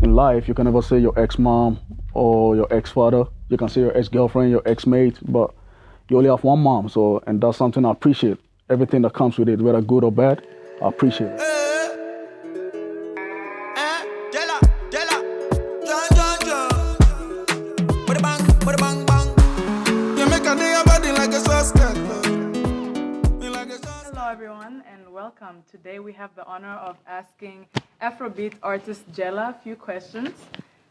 in life, you can never say your ex-mom or your ex-father. You can say your ex-girlfriend, your ex-mate, but you only have one mom. So, and that's something I appreciate. Everything that comes with it, whether good or bad, I appreciate it. Hello everyone and welcome. Today we have the honor of asking Afrobeat artist Jhehlah a few questions,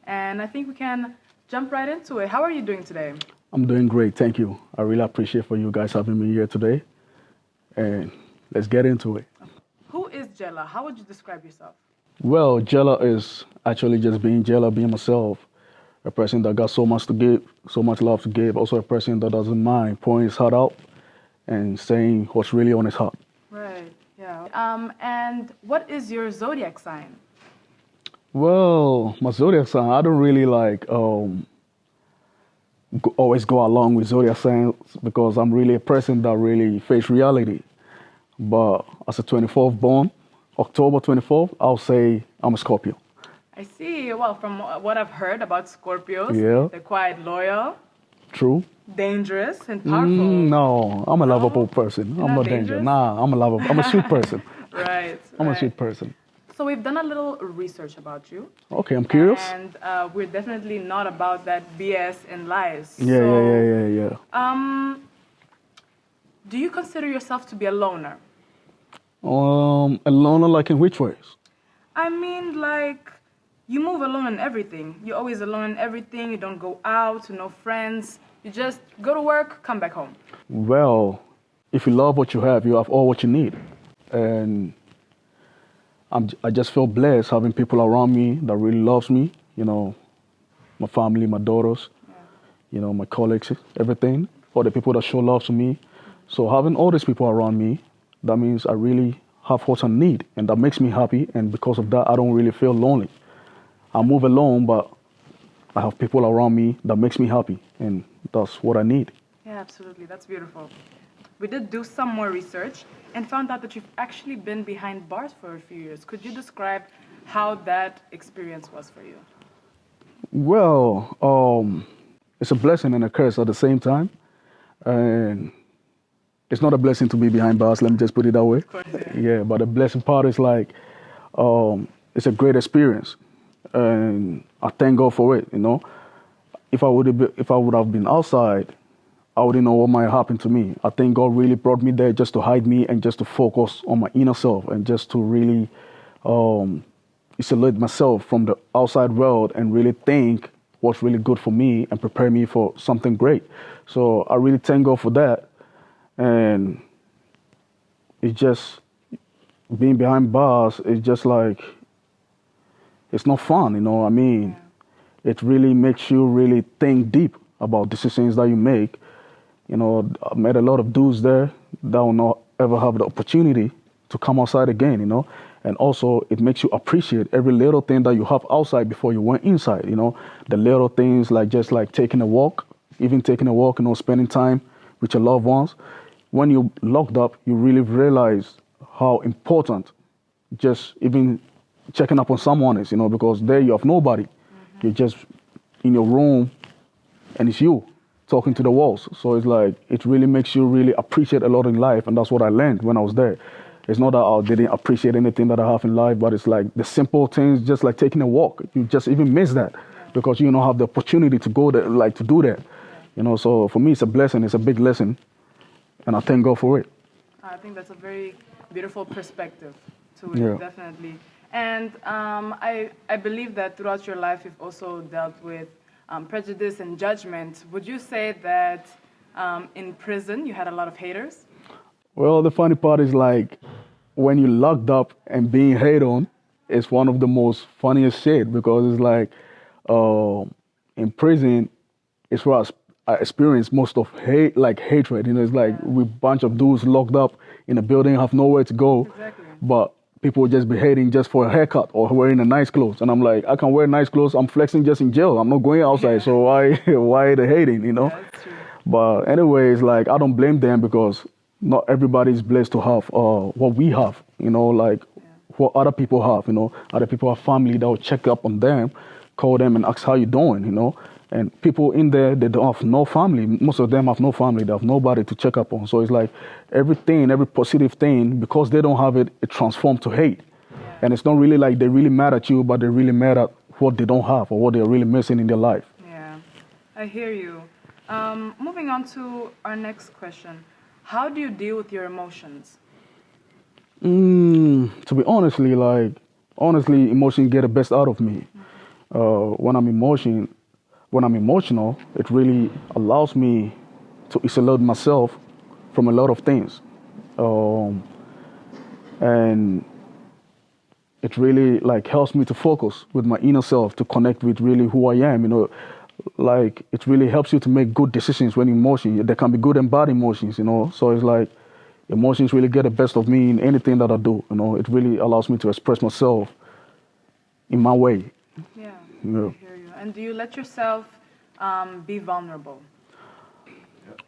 and I think we can jump right into it. How are you doing today? I'm doing great, thank you. I really appreciate for you guys having me here today, and let's get into it. Who is Jhehlah? How would you describe yourself? Well, Jhehlah is actually just being Jhehlah, being myself. A person that got so much to give, so much love to give. Also a person that doesn't mind pouring his heart out and saying what's really on his heart. Right, yeah. And what is your zodiac sign? Well, my zodiac sign, I don't really always go along with zodiac signs because I'm really a person that really face reality. But as a 24th born, October 24th, I'll say I'm a Scorpio. I see. Well, from what I've heard about Scorpios, Yeah. they're quite loyal, True. dangerous, and powerful. No, I'm a lovable person. You're I'm not not dangerous. dangerous? Nah, I'm a sweet person. Right. I'm a right. sweet person. So we've done a little research about you. Okay, I'm curious. And we're definitely not about that BS and lies. Yeah. Do you consider yourself to be a loner? A loner, like in which ways? I mean, like, you move alone in everything. You're always alone in everything. You don't go out, no friends. You just go to work, come back home. Well, if you love what you have all what you need. And I just feel blessed having people around me that really loves me. You know, my family, my daughters, you know, my colleagues, everything. All the people that show love to me. So having all these people around me, that means I really have what I need, and that makes me happy. And because of that, I don't really feel lonely. I move alone, but I have people around me that makes me happy, and that's what I need. Yeah, absolutely. That's beautiful. We did do some more research and found out that you've actually been behind bars for a few years. Could you describe how that experience was for you? Well, it's a blessing and a curse at the same time. And it's not a blessing to be behind bars, let me just put it that way. Of course, Yeah, but the blessing part is like, it's a great experience. And I thank God for it, you know. If I would have been outside, I wouldn't know what might happen to me. I think God really brought me there just to hide me and just to focus on my inner self and just to really isolate myself from the outside world and really think what's really good for me and prepare me for something great. So I really thank God for that. And it's just being behind bars is just like, it's not fun, you know what I mean? Yeah. It really makes you really think deep about decisions that you make. You know, I met a lot of dudes there that will not ever have the opportunity to come outside again, you know? And also it makes you appreciate every little thing that you have outside before you went inside, you know? The little things like just like taking a walk, even taking a walk, you know, spending time with your loved ones. When you're locked up, you really realize how important just even checking up on someone is, you know, because there you have nobody. Mm-hmm. You're just in your room and it's you talking to the walls. So it's like, it really makes you really appreciate a lot in life. And that's what I learned when I was there. It's not that I didn't appreciate anything that I have in life, but it's like the simple things, just like taking a walk. You just even miss that because you don't have the opportunity to go there, like to do that. You know, so for me, it's a blessing. It's a big lesson. And I thank God for it. I think that's a very beautiful perspective to it, definitely. And I believe that throughout your life, you've also dealt with prejudice and judgment. Would you say that in prison, you had a lot of haters? Well, the funny part is like, when you're locked up and being hated on, it's one of the most funniest shit because it's like, in prison, it's where I experienced most of hatred. You know, it's like we bunch of dudes locked up in a building, have nowhere to go. Exactly. But people would just be hating just for a haircut or wearing a nice clothes. And I'm like, I can wear nice clothes. I'm flexing just in jail. I'm not going outside. So why the hating, you know? Yeah, that's true. But anyways, like, I don't blame them because not everybody is blessed to have what we have, you know, like what other people have, Other people have family that will check up on them, call them and ask how you doing, And people in there, they don't have no family. Most of them have no family. They have nobody to check up on. So it's like everything, every positive thing, because they don't have it, it transforms to hate. Yeah. And it's not really like they really mad at you, but they really mad at what they don't have or what they're really missing in their life. Yeah, I hear you. Moving on to our next question. How do you deal with your emotions? To be honestly, emotions get the best out of me. When I'm emotional, it really allows me to isolate myself from a lot of things. And it really helps me to focus with my inner self, to connect with really who I am, It really helps you to make good decisions when emotions. There can be good and bad emotions, So it's like emotions really get the best of me in anything that I do, It really allows me to express myself in my way. Yeah. I hear you. And do you let yourself be vulnerable?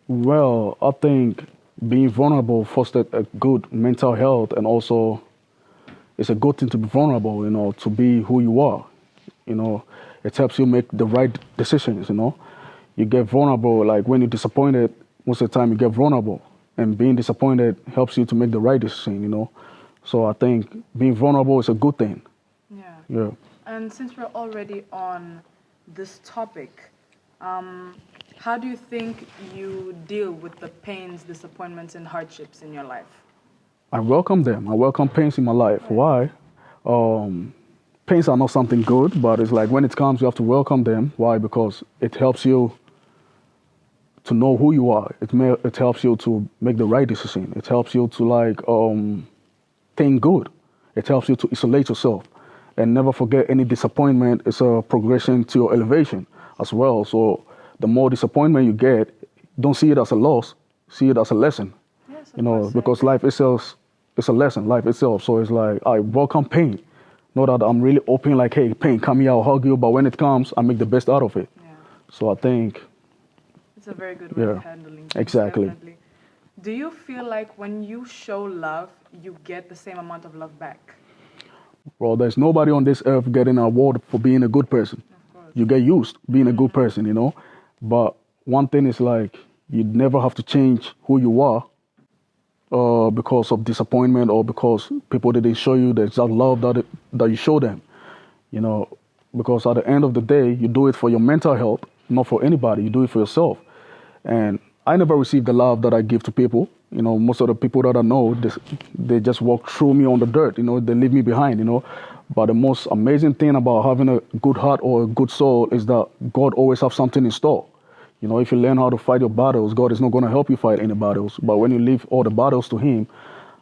Well, I think being vulnerable fosters a good mental health, and also it's a good thing to be vulnerable, to be who you are. It helps you make the right decisions, You get vulnerable, like when you're disappointed, most of the time you get vulnerable. And being disappointed helps you to make the right decision, So I think being vulnerable is a good thing. Yeah. And since we're already on this topic, how do you think you deal with the pains, disappointments, and hardships in your life? I welcome them. I welcome pains in my life. Why? Pains are not something good, but it's like when it comes, you have to welcome them. Why? Because it helps you to know who you are. It helps you to make the right decision. It helps you to think good. It helps you to isolate yourself. And never forget, any disappointment is a progression to your elevation as well. So the more disappointment you get, don't see it as a loss, see it as a lesson. Yes, because life itself is a lesson, life itself. So it's like, I welcome pain. Not that I'm really open, like, hey, pain, come here, I'll hug you. But when it comes, I make the best out of it. Yeah. So I think it's a very good way of handling things. Exactly. Definitely. Do you feel like when you show love, you get the same amount of love back? Well, there's nobody on this earth getting an award for being a good person. You get used being a good person, But one thing is you never have to change who you are because of disappointment or because people didn't show you the exact love that you show them, Because at the end of the day, you do it for your mental health, not for anybody. You do it for yourself. And I never received the love that I give to people. Most of the people that I know, they just walk through me on the dirt, they leave me behind, But the most amazing thing about having a good heart or a good soul is that God always has something in store. If you learn how to fight your battles, God is not going to help you fight any battles. But when you leave all the battles to Him,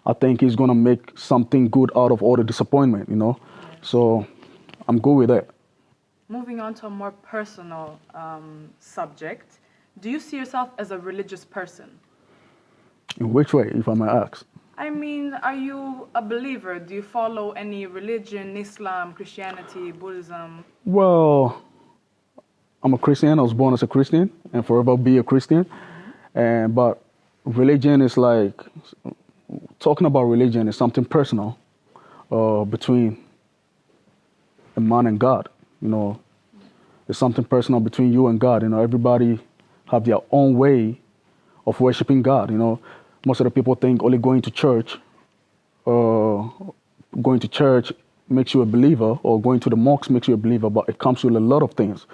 I think He's going to make something good out of all the disappointment, So I'm good with that. Moving on to a more personal subject, do you see yourself as a religious person? In which way, if I may ask? I mean, are you a believer? Do you follow any religion, Islam, Christianity, Buddhism? Well, I'm a Christian. I was born as a Christian and forever be a Christian. But religion is talking about religion is something personal between a man and God. It's something personal between you and God. Everybody have their own way of worshiping God. Most of the people think only going to church makes you a believer, or going to the mosque makes you a believer, but it comes with a lot of things.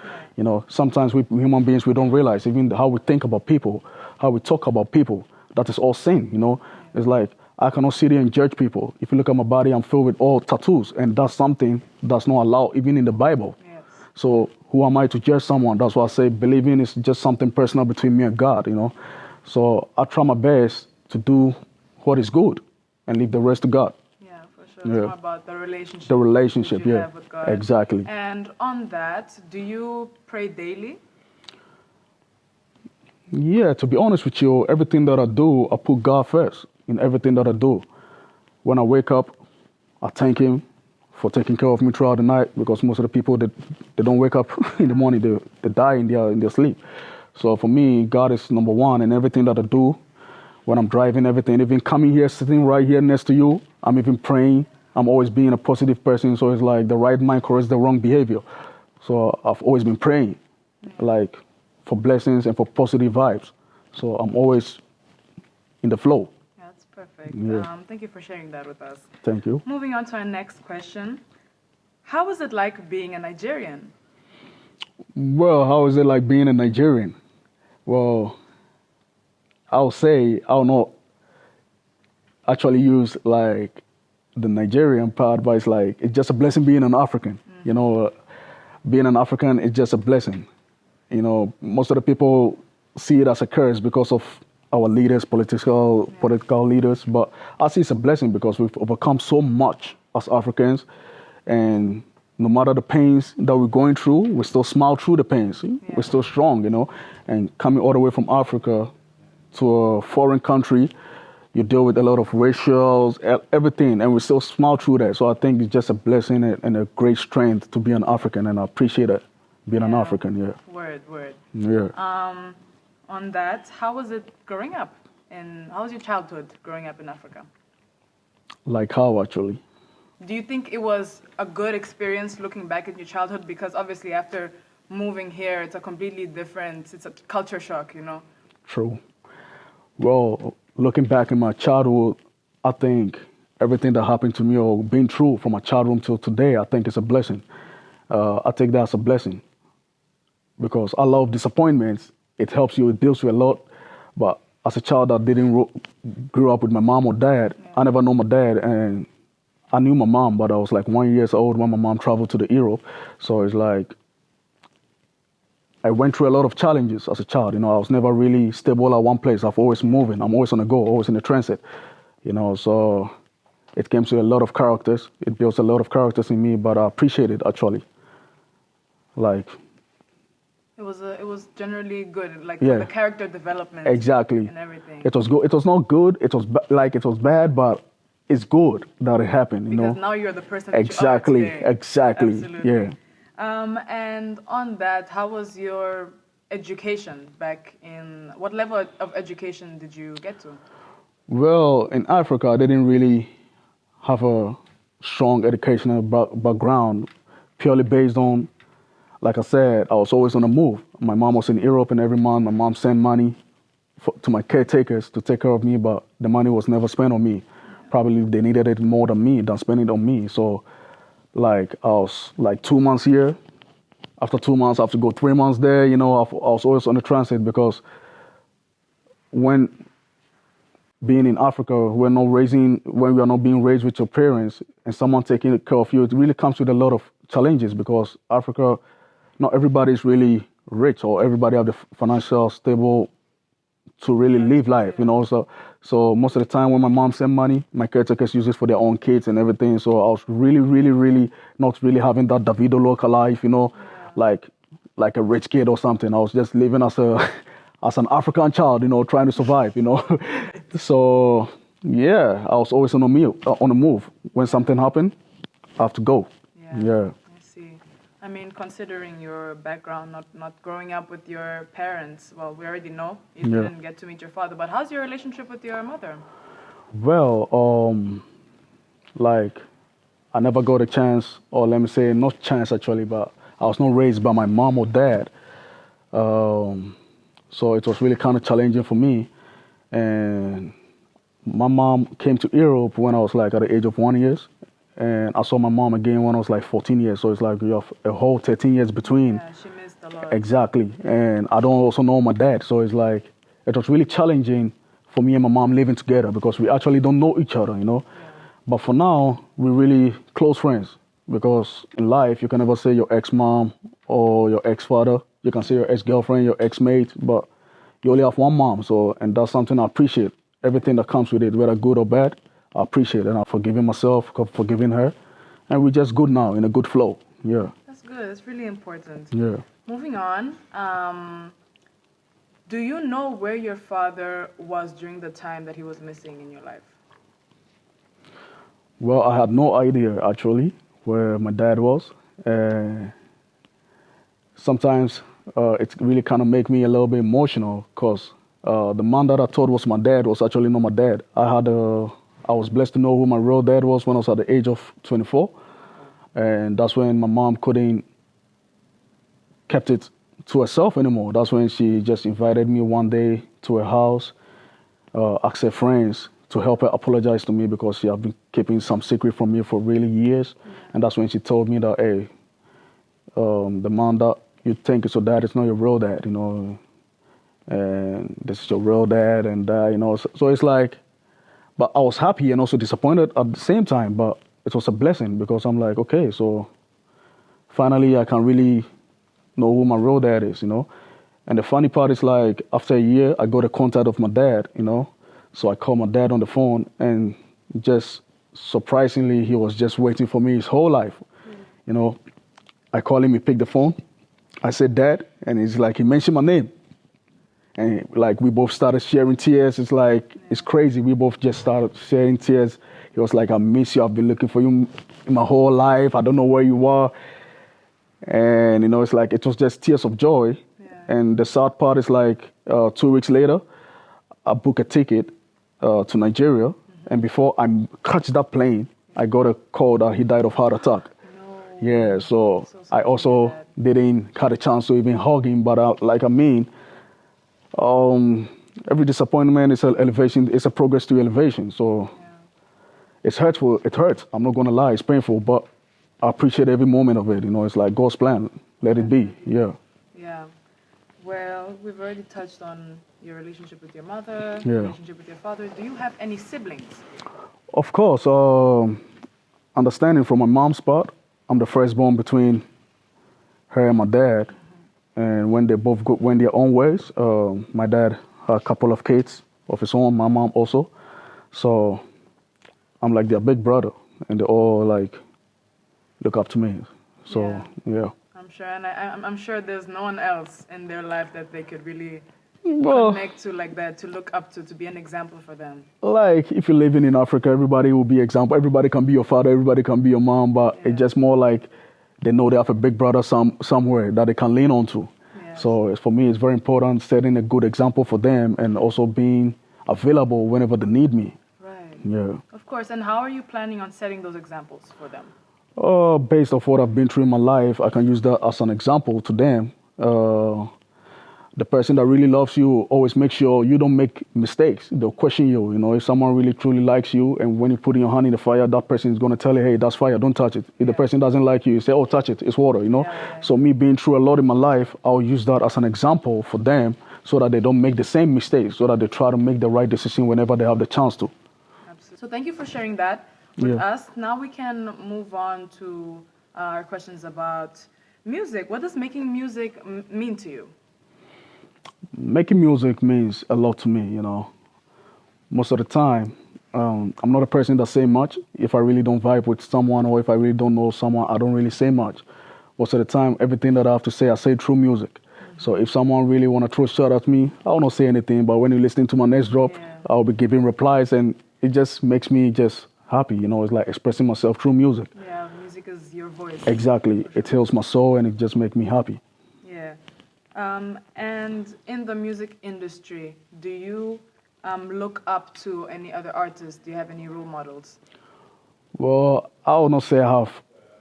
Sometimes we human beings, we don't realize even how we think about people, how we talk about people, that is all sin. It's like, I cannot sit here and judge people. If you look at my body, I'm filled with all tattoos, and that's something that's not allowed even in the Bible. Yes. So who am I to judge someone? That's why I say believing is just something personal between me and God, So I try my best to do what is good and leave the rest to God. Yeah, for sure. It's more about the relationship. The relationship, you have with God. Exactly. And on that, do you pray daily? Yeah, to be honest with you, everything that I do, I put God first in everything that I do. When I wake up, I thank Him for taking care of me throughout the night, because most of the people that they don't wake up in the morning, they die in their sleep. So for me, God is number one in everything that I do. When I'm driving, everything, even coming here, sitting right here next to you, I'm even praying I'm always being a positive person. So it's like the right mind corrects the wrong behavior. So I've always been praying, like for blessings and for positive vibes. So I'm always in the flow. That's perfect. Yeah. Thank you for sharing that with us. Thank you. Moving on to our next question. How is it like being a Nigerian? Well, how is it like being a Nigerian? Well, I'll say I'll not actually use like the Nigerian part, but it's just a blessing being an African. You know, being an African is just a blessing. You know, most of the people see it as a curse because of our leaders, political leaders, but I see it's a blessing because we've overcome so much as Africans, and no matter the pains that we're going through, we still smile through the pains. Yeah. We're still strong, you know, and coming all the way from Africa to a foreign country, you deal with a lot of racials, everything, and we still smile through that. So I think it's just a blessing and a great strength to be an African, and I appreciate it, being an African, yeah. Word. Yeah. On that, how was it growing up? How was your childhood growing up in Africa? Like how, actually? Do you think it was a good experience looking back at your childhood? Because obviously after moving here, it's a completely different, it's a culture shock, you know? True. Well, looking back in my childhood, I think everything that happened to me or been through from my childhood till today, I think it's a blessing. I take that as a blessing because I love disappointments. It helps you, it deals with a lot. But as a child that didn't grow up with my mom or dad, I never know my dad, and I knew my mom, but I was like 1 year old when my mom traveled to Europe. So it's like I went through a lot of challenges as a child. You know, I was never really stable at one place. I'm always moving. I'm always on the go, always in the transit. You know, so it came to a lot of characters. It builds a lot of characters in me, but I appreciate it actually. Like. It was generally good, like yeah, the character development. Exactly. And everything. It was good. It was not good. It was it was bad, but it's good that it happened. You because know. now you're the person that exactly. you are today. Exactly. Absolutely. Yeah. And on that, how was your education back in? What level of education did you get to? Well, in Africa, I didn't really have a strong educational background, purely based on, like I said, I was always on the move. My mom was in Europe, and every month my mom sent money to my caretakers to take care of me, but the money was never spent on me. Probably they needed it more than me, than spending it on me. So, like, I was like 2 months here. After 2 months, I have to go 3 months there. You know, I was always on the transit because when being in Africa, when we are not being raised with your parents and someone taking care of you, it really comes with a lot of challenges because Africa, not everybody is really rich or everybody have the financial stable to really live life, you know. So most of the time when my mom sent money, my caretakers use it for their own kids and everything. So I was really not really having that Davido local life, you know, like a rich kid or something. I was just living as an African child, you know, trying to survive, you know. So yeah, I was always on the move. When something happened, I have to go. Yeah. I see. I mean, considering your background, not growing up with your parents, well, we already know you didn't get to meet your father, but how's your relationship with your mother? Well, like, I never got a chance, or let me say, not chance actually, but I was not raised by my mom or dad. So it was really kind of challenging for me. And my mom came to Europe when I was like at the age of 1 year. And I saw my mom again when I was like 14 years. So it's like you have a whole 13 years between. Yeah, she missed a lot. Exactly. And I don't also know my dad. So it's like, it was really challenging for me and my mom living together because we actually don't know each other, you know. Yeah. But for now, we're really close friends because in life, you can never say your ex-mom or your ex-father. You can say your ex-girlfriend, your ex-mate, but you only have one mom. So, and that's something I appreciate. Everything that comes with it, whether good or bad, I appreciate it. And I'm forgiving myself, forgiving her. And we're just good now, in a good flow. Yeah. That's good. That's really important. Yeah. Moving on. Do you know where your father was during the time that he was missing in your life? Well, I had no idea, actually, where my dad was. Sometimes it really kind of make me a little bit emotional because the man that I thought was my dad was actually not my dad. I had a I was blessed to know who my real dad was when I was at the age of 24. And that's when my mom couldn't kept it to herself anymore. That's when she just invited me one day to her house, asked her friends to help her apologize to me because she had been keeping some secret from me for really years. And that's when she told me that, hey, the man that you think is your dad is not your real dad, you know, and this is your real dad, and you know. So it's like, but I was happy and also disappointed at the same time, but it was a blessing because I'm like, okay, so finally I can really know who my real dad is, you know. And the funny part is, like, after a year, I got the contact of my dad, you know. So I called my dad on the phone, and just surprisingly, he was just waiting for me his whole life. You know, I called him, he picked the phone. I said, Dad, and he's like, he mentioned my name. And like, we both started sharing tears. It's like, it's crazy. We both just started sharing tears. He was like, I miss you. I've been looking for you in my whole life. I don't know where you are. And, you know, it's like, it was just tears of joy. Yeah. And the sad part is, like, 2 weeks later, I booked a ticket to Nigeria. Mm-hmm. And before I catch that plane, I got a call that he died of heart attack. No. Yeah, so I also didn't get a chance to even hug him. But every disappointment is an elevation. It's a progress to elevation. So it's hurtful. It hurts. I'm not going to lie. It's painful, but I appreciate every moment of it. You know, it's like God's plan. Let it be. Yeah. Yeah. Well, we've already touched on your relationship with your mother, your relationship with your father. Do you have any siblings? Of course. Understanding from my mom's part, I'm the firstborn between her and my dad. Mm-hmm. And when they both went their own ways, my dad had a couple of kids of his own, my mom also. So I'm like their big brother, and they all, like, look up to me. So, yeah. I'm sure, and I'm sure there's no one else in their life that they could really connect to like that, to look up to be an example for them. Like, if you're living in Africa, everybody will be example. Everybody can be your father, everybody can be your mom, but it's just more like they know they have a big brother somewhere that they can lean on to. Yes. So for me, it's very important setting a good example for them and also being available whenever they need me. Right. Yeah. Of course. And how are you planning on setting those examples for them? Based off what I've been through in my life, I can use that as an example to them. The person that really loves you, always make sure you don't make mistakes. They'll question you. You know, if someone really truly likes you, and when you put your hand in the fire, that person is going to tell you, hey, that's fire, don't touch it. If the person doesn't like you, you say, oh, touch it, it's water, you know. Yeah. So me being through a lot in my life, I'll use that as an example for them so that they don't make the same mistakes, so that they try to make the right decision whenever they have the chance to. Absolutely. So thank you for sharing that with us. Now we can move on to our questions about music. What does making music mean to you? Making music means a lot to me, you know. Most of the time, I'm not a person that say much. If I really don't vibe with someone or if I really don't know someone, I don't really say much. Most of the time, everything that I have to say, I say through music. Mm-hmm. So if someone really want to throw a shot at me, I will not say anything. But when you're listening to my next drop, I'll be giving replies, and it just makes me just happy. You know, it's like expressing myself through music. Yeah, music is your voice. Exactly. It heals my soul, and it just makes me happy. Yeah. And in the music industry, do you look up to any other artists? Do you have any role models? Well, I would not say I have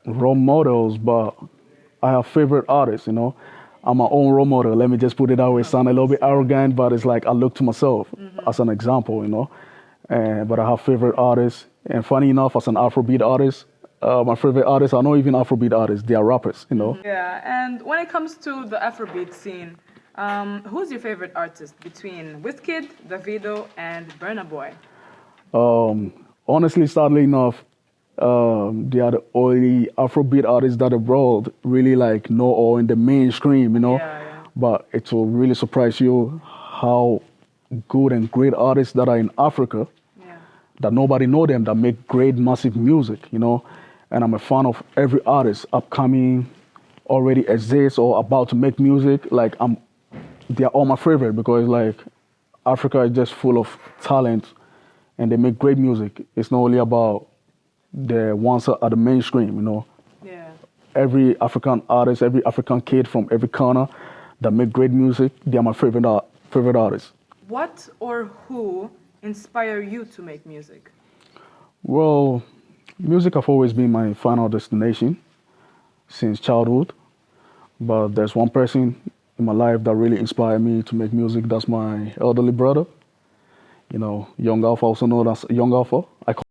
role models, but I have favorite artists, you know. I'm my own role model. Let me just put it that way. It sounds a little bit arrogant, but it's like I look to myself as an example, you know. But I have favorite artists. And funny enough, as an Afrobeat artist, my favorite artists are not even Afrobeat artists. They are rappers, you know. Yeah, and when it comes to the Afrobeat scene, who's your favorite artist between Wizkid, Davido, and Burna Boy? Honestly, sadly enough, they are the only Afrobeat artists that the world really like know or in the mainstream, you know. Yeah. But it will really surprise you how good and great artists that are in Africa, that nobody know them, that make great, massive music, you know. And I'm a fan of every artist upcoming, already exists or about to make music. Like, they're all my favorite because, like, Africa is just full of talent and they make great music. It's not only about the ones that are the mainstream, you know. Yeah. Every African artist, every African kid from every corner that make great music, they are my favorite artists. What or who inspire you to make music? Well, music have always been my final destination since childhood. But there's one person in my life that really inspired me to make music. That's my elderly brother. You know, Young Alpha, also known as Young Alpha. I call